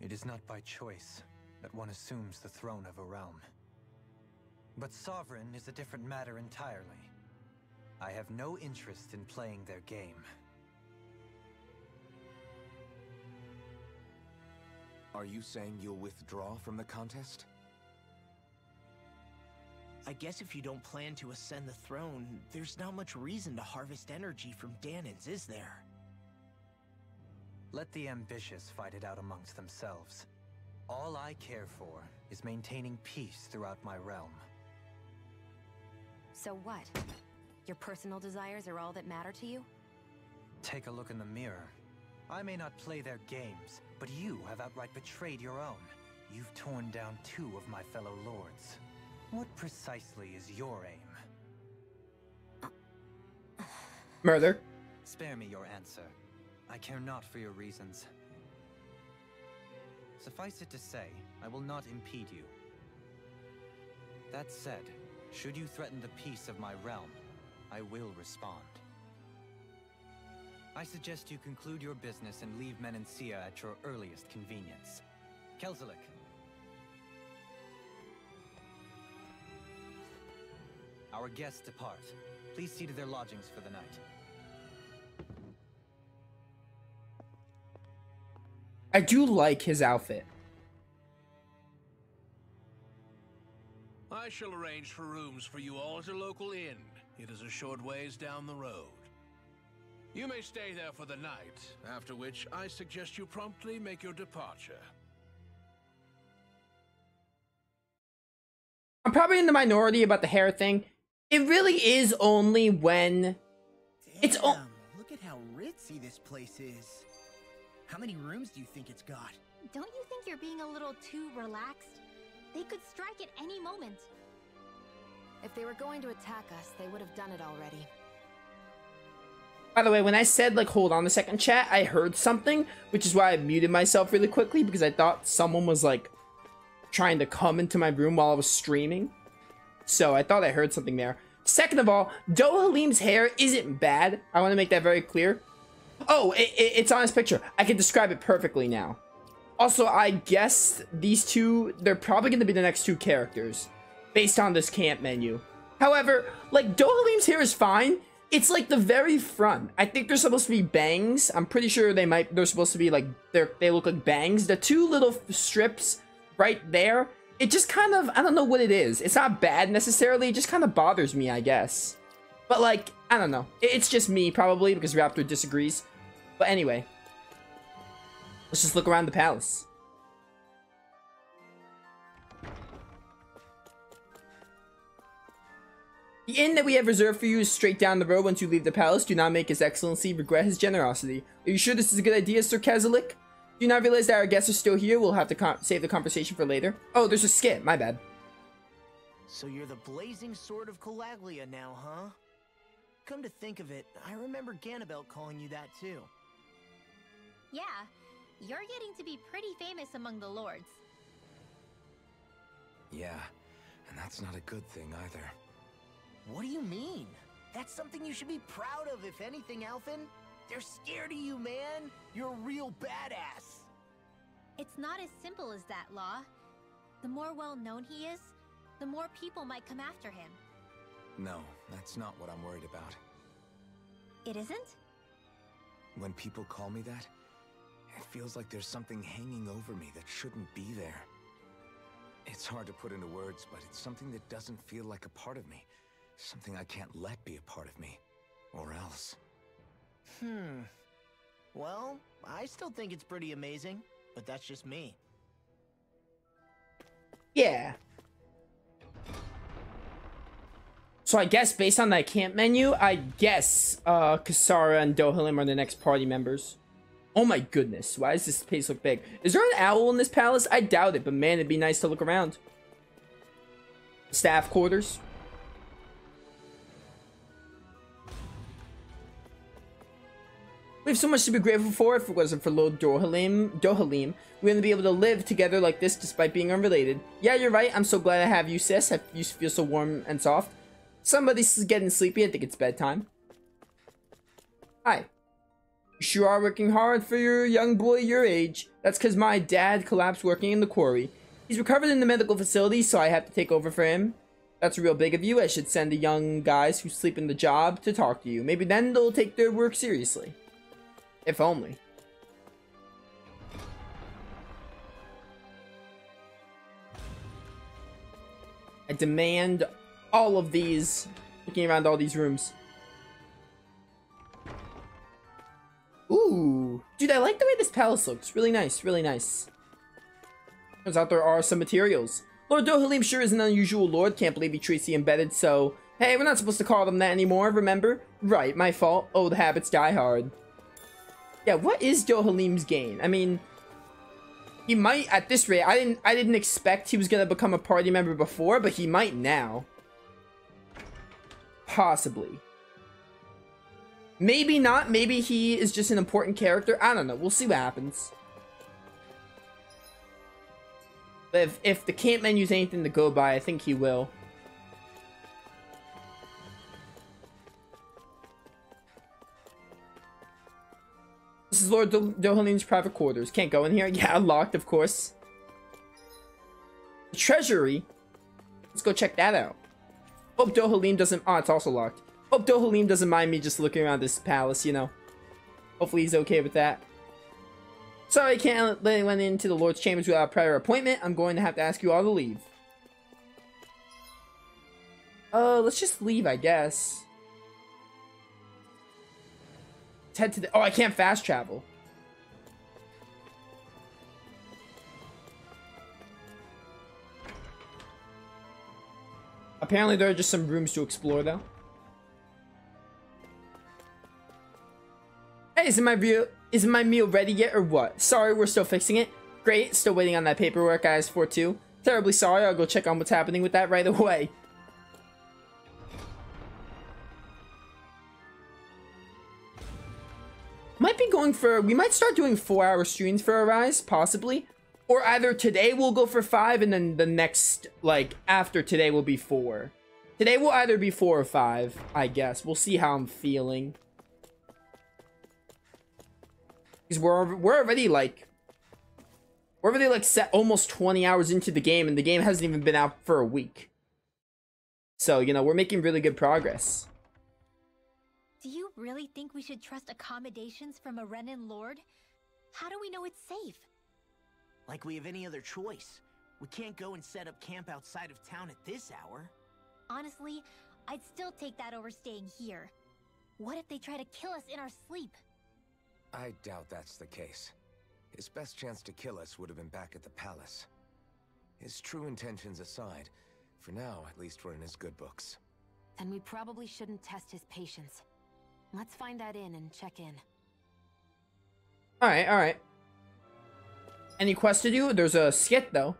it is not by choice that one assumes the throne of a realm. But sovereign is a different matter entirely. I have no interest in playing their game. Are you saying you'll withdraw from the contest? I guess if you don't plan to ascend the throne, there's not much reason to harvest energy from Dahnans, is there? Let the ambitious fight it out amongst themselves. All I care for is maintaining peace throughout my realm. So what? Your personal desires are all that matter to you? Take a look in the mirror. I may not play their games, but you have outright betrayed your own. You've torn down 2 of my fellow lords. What precisely is your aim? Murder. Spare me your answer. I care not for your reasons. Suffice it to say, I will not impede you. That said, should you threaten the peace of my realm, I will respond. I suggest you conclude your business and leave Menancia at your earliest convenience. Kelzelik. Our guests depart. Please see to their lodgings for the night. I do like his outfit. I shall arrange for rooms for you all at a local inn. It is a short ways down the road. You may stay there for the night, after which I suggest you promptly make your departure. I'm probably in the minority about the hair thing. It really is only when... Damn, look at how ritzy this place is. How many rooms do you think it's got? Don't you think you're being a little too relaxed? They could strike at any moment. If they were going to attack us, they would have done it already. By the way, when I said, like, hold on a second, chat, I heard something, which is why I muted myself really quickly, because I thought someone was, like, trying to come into my room while I was streaming. So I thought I heard something there. Second of all, Dohalim's hair isn't bad. I want to make that very clear. Oh, it's on his picture. I can describe it perfectly now. Also, I guess these two, they're probably going to be the next 2 characters based on this camp menu. However, like, Dohalim's hair is fine. It's like the very front. I think they're supposed to be bangs. I'm pretty sure they're supposed to be like, they look like bangs. The 2 little strips right there, it just kind of, I don't know what it is. It's not bad necessarily. It just kind of bothers me, I guess. But like, I don't know. It's just me probably because Raptor disagrees. But anyway, let's just look around the palace. The inn that we have reserved for you is straight down the road. Once you leave the palace, do not make His Excellency regret his generosity. Are you sure this is a good idea, Sir Kelzelik? Do you not realize that our guests are still here? We'll have to save the conversation for later. Oh, there's a skit. My bad. So you're the blazing sword of Calaglia now, huh? Come to think of it, I remember Ganabelt calling you that too. Yeah, you're getting to be pretty famous among the lords. Yeah, and that's not a good thing either. What do you mean? That's something you should be proud of, if anything, Alphen. They're scared of you, man. You're a real badass. It's not as simple as that, Law. The more well-known he is, the more people might come after him. No, that's not what I'm worried about. It isn't? When people call me that, it feels like there's something hanging over me that shouldn't be there. It's hard to put into words, but it's something that doesn't feel like a part of me. Something I can't let be a part of me. Or else. Well, I still think it's pretty amazing, but that's just me. Yeah. So I guess based on that camp menu, I guess Kasara and Dohalim are the next party members. Oh my goodness, why does this place look big? Is there an owl in this palace? I doubt it, but man, it'd be nice to look around. Staff quarters. We have so much to be grateful for. If it wasn't for Lord Dohalim, we wouldn't be able to live together like this despite being unrelated. Yeah, you're right. I'm so glad I have you, sis. You feel so warm and soft. Somebody's getting sleepy. I think it's bedtime. Hi. You sure are working hard for your young boy your age. That's because my dad collapsed working in the quarry. He's recovered in the medical facility, so I have to take over for him. That's real big of you. I should send the young guys who sleep in the job to talk to you. Maybe then they'll take their work seriously. If only. I demand all of these. Looking around all these rooms. Ooh. Dude, I like the way this palace looks. Really nice, really nice. Turns out there are some materials. Lord Dohalim sure is an unusual lord. Can't believe he treats the embedded so... Hey, we're not supposed to call them that anymore, remember? Right, my fault. Old habits die hard. Yeah, what is Dohalim's gain? I mean... He might, at this rate, I didn't expect he was gonna become a party member before, but he might now. Possibly. Maybe not. Maybe he is just an important character. I don't know. We'll see what happens. If the camp menu's anything to go by, I think he will. This is Lord Dohalim's private quarters. Can't go in here. Yeah, locked, of course. The treasury. Let's go check that out. Hope Dohalim doesn't... Oh, it's also locked. Hope Dohalim doesn't mind me just looking around this palace, you know. Hopefully he's okay with that. Sorry I can't let anyone into the Lord's chambers without a prior appointment. I'm going to have to ask you all to leave. Let's just leave, I guess. Let's head to the... Oh, I can't fast travel. Apparently there are just some rooms to explore, though. Hey, isn't my meal ready yet, or what? Sorry, we're still fixing it. Great, still waiting on that paperwork I asked for, too. Terribly sorry, I'll go check on what's happening with that right away. Might be going for... We might start doing 4-hour streams for a rise, possibly. Or either today we'll go for 5, and then the next, like, after today will be 4. Today will either be 4 or 5, I guess. We'll see how I'm feeling. Because we're already, like... We're already, like, set almost 20 hours into the game, and the game hasn't even been out for a week. So, you know, we're making really good progress. Do you really think we should trust accommodations from a Renan lord? How do we know it's safe? Like we have any other choice. We can't go and set up camp outside of town at this hour. Honestly, I'd still take that over staying here. What if they try to kill us in our sleep? I doubt that's the case. His best chance to kill us would have been back at the palace. His true intentions aside, for now, at least we're in his good books. Then we probably shouldn't test his patience. Let's find that inn and check in. Alright, alright. Any quest to do? There's a skit, though.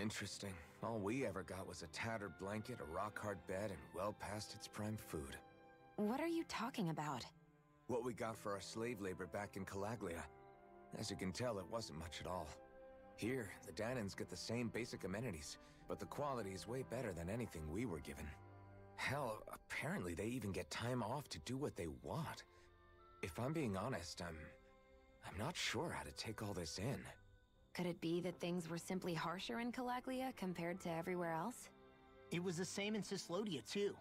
Interesting. All we ever got was a tattered blanket, a rock-hard bed, and well past its prime food. What are you talking about? What we got for our slave labor back in Calaglia. As you can tell, it wasn't much at all. Here, the Dahnans get the same basic amenities, but the quality is way better than anything we were given. Hell, apparently they even get time off to do what they want. If I'm being honest, I'm not sure how to take all this in. Could it be that things were simply harsher in Calaglia compared to everywhere else? It was the same in Cislodia, too.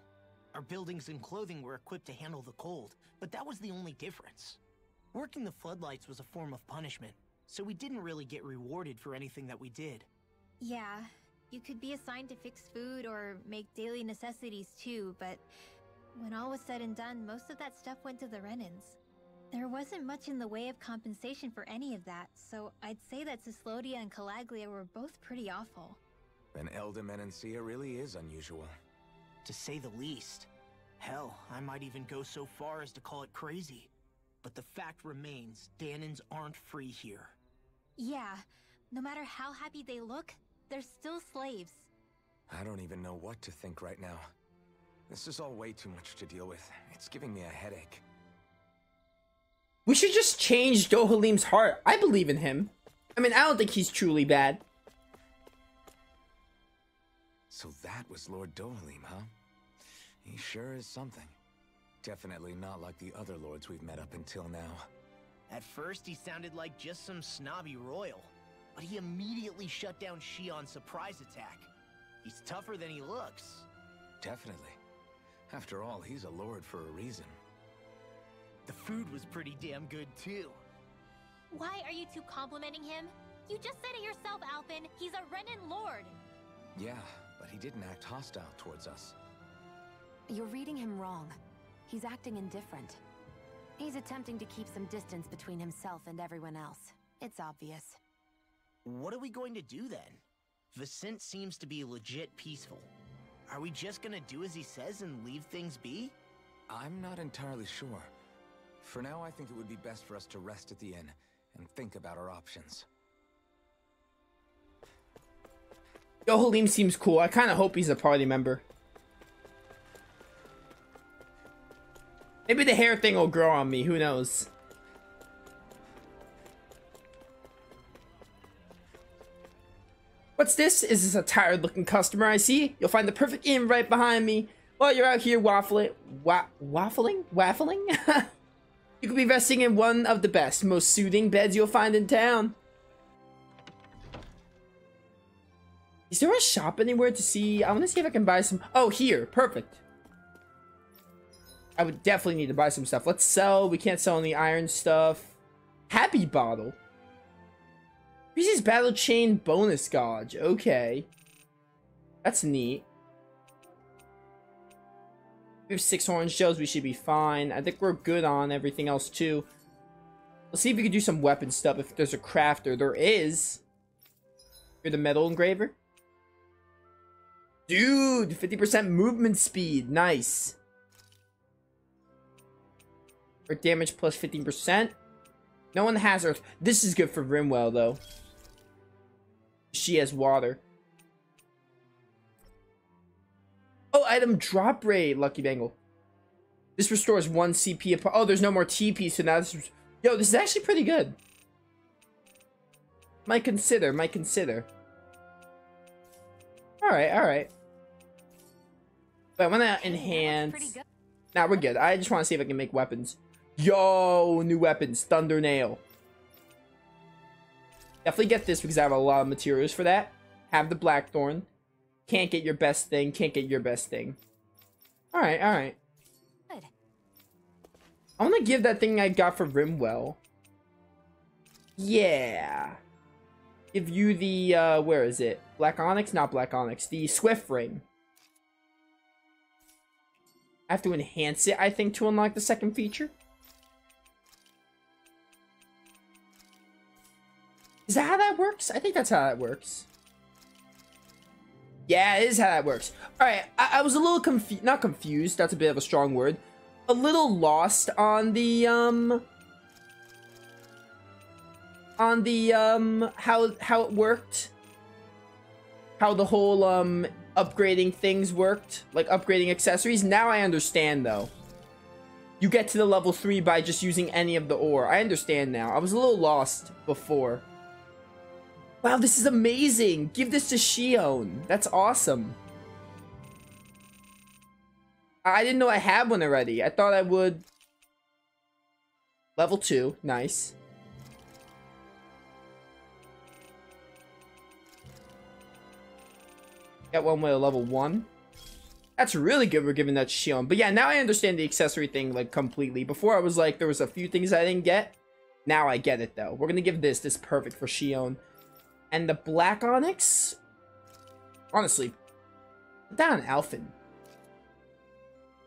Our buildings and clothing were equipped to handle the cold, but that was the only difference. Working the floodlights was a form of punishment, so we didn't really get rewarded for anything that we did. Yeah, you could be assigned to fix food or make daily necessities too, but when all was said and done, most of that stuff went to the Renans. There wasn't much in the way of compensation for any of that, so I'd say that Cislodia and Calaglia were both pretty awful. An Elder Menancia really is unusual. To say the least. Hell, I might even go so far as to call it crazy. But the fact remains, Dahnans aren't free here. Yeah, no matter how happy they look, they're still slaves. I don't even know what to think right now. This is all way too much to deal with. It's giving me a headache. We should just change Dohalim's heart. I believe in him. I mean, I don't think he's truly bad. So that was Lord Dohalim, huh? He sure is something. Definitely not like the other lords we've met up until now. At first, he sounded like just some snobby royal, but he immediately shut down Shion's surprise attack. He's tougher than he looks. Definitely. After all, he's a lord for a reason. The food was pretty damn good, too. Why are you two complimenting him? You just said it yourself, Alphen. He's a Renan lord. Yeah, but he didn't act hostile towards us. You're reading him wrong. He's acting indifferent. He's attempting to keep some distance between himself and everyone else. It's obvious. What are we going to do then? Vicent seems to be legit peaceful. Are we just gonna do as he says and leave things be? I'm not entirely sure. For now, I think it would be best for us to rest at the inn and think about our options. Yo, Halim seems cool. I kind of hope he's a party member. Maybe the hair thing will grow on me. Who knows? What's this? Is this a tired-looking customer I see? You'll find the perfect inn right behind me. While you're out here waffling... Waffling? You could be resting in one of the best, most soothing beds you'll find in town. Is there a shop anywhere to see? I want to see if I can buy some... Oh, here. Perfect. I would definitely need to buy some stuff. Let's sell. We can't sell any iron stuff. Happy bottle. Increases battle chain bonus gauge. Okay. That's neat. We have 6 orange shells. We should be fine. I think we're good on everything else too. Let's see if we can do some weapon stuff. If there's a crafter. There is. You're the metal engraver. Dude, 50% movement speed. Nice. Earth damage plus 15%. No one has earth. This is good for Rimwell, though. She has water. Oh, item drop rate, Lucky Bangle. This restores 1 CP. Oh, there's no more TP, so now this is... Yo, this is actually pretty good. Might consider. Alright. But I want to enhance... Nah, we're good. I just want to see if I can make weapons. Yo, new weapons. Thunder Nail. Definitely get this because I have a lot of materials for that. Have the Blackthorn. Can't get your best thing. Alright. Good. I want to give that thing I got for Rimwell. Yeah. Give you the, where is it? Black Onyx? Not Black Onyx. The Swift Ring. I have to enhance it, I think, to unlock the second feature. Is that how that works? I think that's how that works. Yeah, it is how that works. Alright, I was a little confused. Not confused, that's a bit of a strong word. A little lost on the, how it worked. How the whole, upgrading things worked. Like, upgrading accessories. Now I understand, though. You get to the level 3 by just using any of the ore. I understand now. I was a little lost before. Wow, this is amazing! Give this to Shion. That's awesome. I didn't know I had one already. I thought I would. Level 2. Nice. Got one with a level 1. That's really good we're giving that to Shion. But yeah, now I understand the accessory thing, like, completely. Before I was like, there was a few things I didn't get. Now I get it, though. We're gonna give this. This is perfect for Shion. And the Black Onyx? Honestly. Put that on Alphen.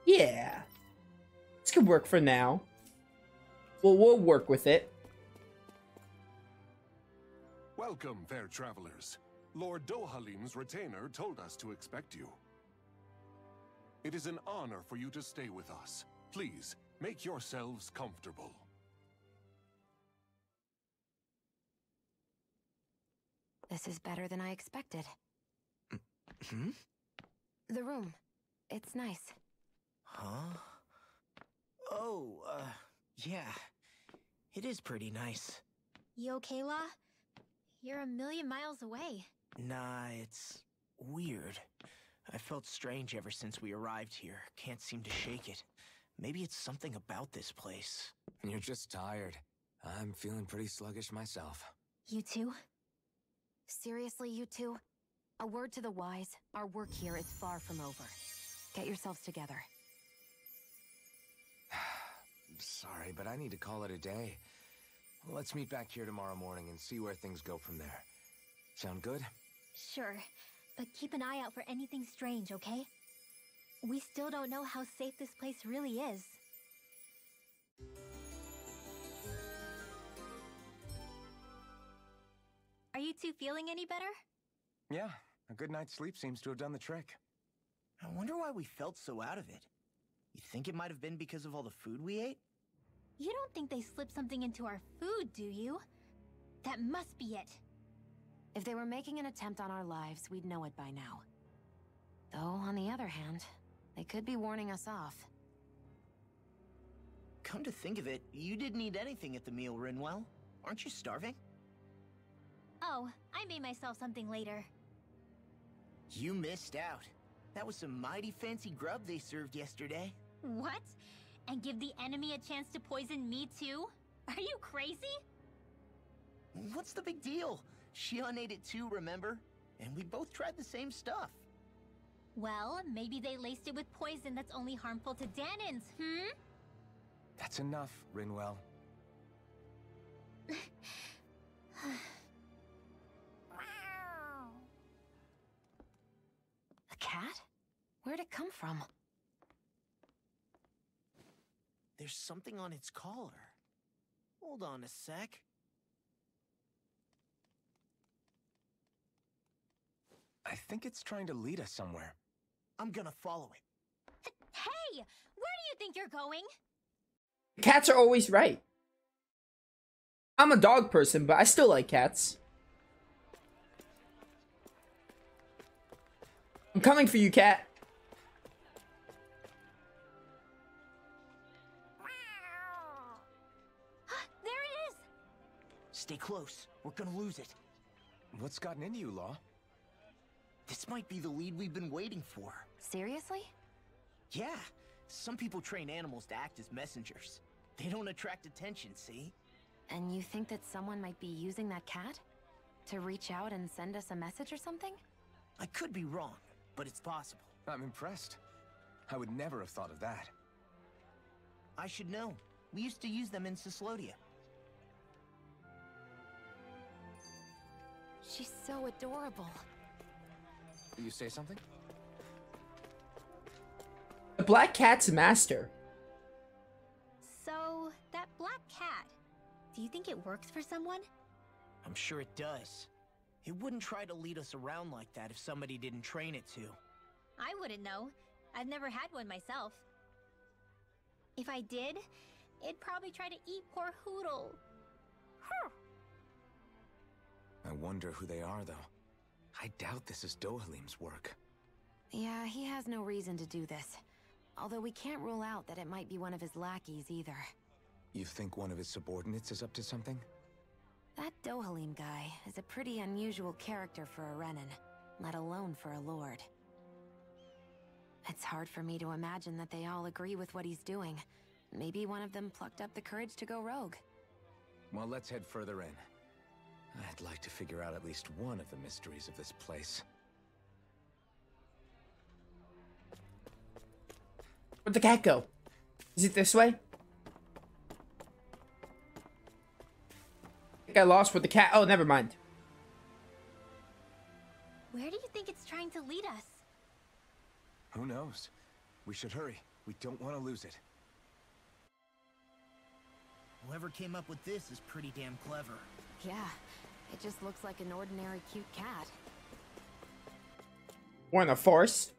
Yeah. This could work for now. Well, we'll work with it. Welcome, fair travelers. Lord Dohalim's retainer told us to expect you. It is an honor for you to stay with us. Please, make yourselves comfortable. This is better than I expected. Hmm? The room. It's nice. Huh? Oh, yeah. It is pretty nice. You okay, La? You're a million miles away. Nah, it's weird. I felt strange ever since we arrived here. Can't seem to shake it. Maybe it's something about this place. You're just tired. I'm feeling pretty sluggish myself. You too? Seriously, you two? A word to the wise, our work here is far from over. Get yourselves together. Sorry, but I need to call it a day. Let's meet back here tomorrow morning and see where things go from there. Sound good? Sure, but keep an eye out for anything strange, okay? We still don't know how safe this place really is. Are you two feeling any better? Yeah, a good night's sleep seems to have done the trick. I wonder why we felt so out of it. You think it might have been because of all the food we ate? You don't think they slipped something into our food, do you? That must be it. If they were making an attempt on our lives, we'd know it by now. Though, on the other hand, they could be warning us off. Come to think of it, you didn't eat anything at the meal, Rinwell. Aren't you starving? Oh, I made myself something later. You missed out. That was some mighty fancy grub they served yesterday. What? And give the enemy a chance to poison me too? Are you crazy? What's the big deal? Shion ate it too, remember? And we both tried the same stuff. Well, maybe they laced it with poison that's only harmful to Dahnans, That's enough, Rinwell. A cat? Where'd it come from? There's something on its collar. Hold on a sec. I think it's trying to lead us somewhere. I'm gonna follow it. Hey! Where do you think you're going? Cats are always right. I'm a dog person, but I still like cats. I'm coming for you, cat. There it is! Stay close. We're gonna lose it. What's gotten into you, Law? This might be the lead we've been waiting for. Seriously? Yeah. Some people train animals to act as messengers. They don't attract attention, see? And you think that someone might be using that cat? To reach out and send us a message or something? I could be wrong, but it's possible. I'm impressed. I would never have thought of that. I should know. We used to use them in Cyslodia. She's so adorable. You say something? The black cat's master. So, that black cat, do you think it works for someone? I'm sure it does. It wouldn't try to lead us around like that if somebody didn't train it to. I wouldn't know. I've never had one myself. If I did, it'd probably try to eat poor Hoodle. I wonder who they are, though. I doubt this is Dohalim's work. Yeah, he has no reason to do this. Although we can't rule out that it might be one of his lackeys either. You think one of his subordinates is up to something? That Dohalim guy is a pretty unusual character for a Renin, let alone for a lord. It's hard for me to imagine that they all agree with what he's doing. Maybe one of them plucked up the courage to go rogue. Well, let's head further in. I'd like to figure out at least one of the mysteries of this place. Where'd the cat go? Is it this way? I think I lost with the cat. Oh, never mind. Where do you think it's trying to lead us? Who knows? We should hurry. We don't want to lose it. Whoever came up with this is pretty damn clever. Yeah, it just looks like an ordinary cute cat. We're in a forest.